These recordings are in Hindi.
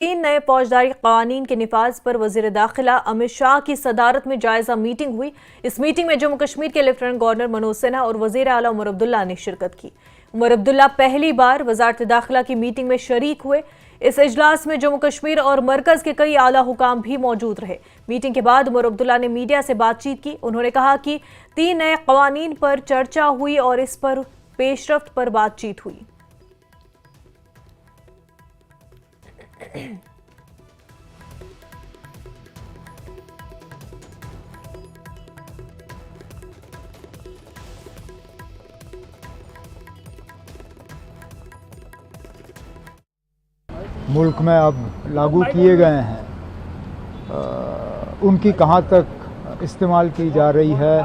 तीन नए फौजदारी कानून के निफाज पर वजीर दाखिला अमित शाह की सदारत में जायजा मीटिंग हुई। इस मीटिंग में जम्मू कश्मीर के लेफ्टिनेंट गवर्नर मनोज सिन्हा और वजीर आला उमर अब्दुल्ला ने शिरकत की। उमर अब्दुल्ला पहली बार वजारत दाखिला की मीटिंग में शरीक हुए। इस इजलास में जम्मू कश्मीर और मरकज के कई आला हुकाम भी मौजूद रहे। मीटिंग के बाद उमर अब्दुल्ला ने मीडिया से बातचीत की। उन्होंने कहा कि 3 नए कानून पर चर्चा हुई और इस पर पेशरफ्त पर बातचीत हुई। मुल्क में अब लागू किए गए हैं, उनकी कहाँ तक इस्तेमाल की जा रही है,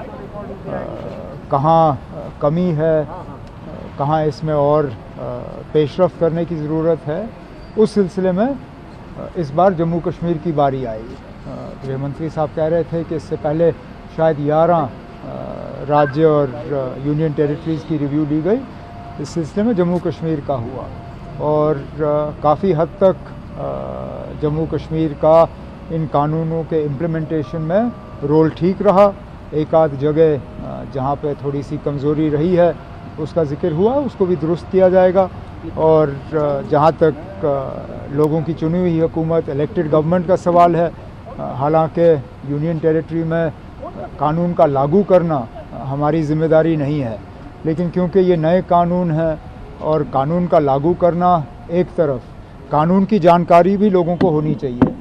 कहाँ कमी है, कहाँ इसमें और पेशरफ्त करने की ज़रूरत है, उस सिलसिले में इस बार जम्मू कश्मीर की बारी आई। गृह मंत्री साहब कह रहे थे कि इससे पहले शायद 11 राज्य और यूनियन टेरिटरीज़ की रिव्यू ली गई। इस सिलसिले में जम्मू कश्मीर का हुआ और काफ़ी हद तक जम्मू कश्मीर का इन कानूनों के इम्प्लीमेंटेशन में रोल ठीक रहा। एक आध जगह जहाँ पे थोड़ी सी कमज़ोरी रही है उसका जिक्र हुआ, उसको भी दुरुस्त किया जाएगा। और जहाँ तक लोगों की चुनी हुई हुकूमत, इलेक्टेड गवर्नमेंट का सवाल है, हालांकि यूनियन टेरिटरी में कानून का लागू करना हमारी ज़िम्मेदारी नहीं है, लेकिन क्योंकि ये नए कानून हैं और कानून का लागू करना एक तरफ, कानून की जानकारी भी लोगों को होनी चाहिए।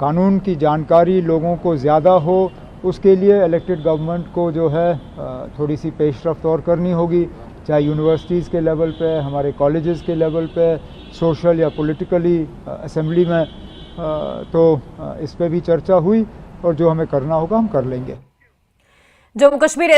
कानून की जानकारी लोगों को ज़्यादा हो, उसके लिए इलेक्टेड गवर्नमेंट को जो है थोड़ी सी पेशरफ्त और करनी होगी, चाहे यूनिवर्सिटीज़ के लेवल पे, हमारे कॉलेजेस के लेवल पे, सोशल या पॉलिटिकली असेंबली में। तो इस पे भी चर्चा हुई और जो हमें करना होगा हम कर लेंगे। जम्मू कश्मीर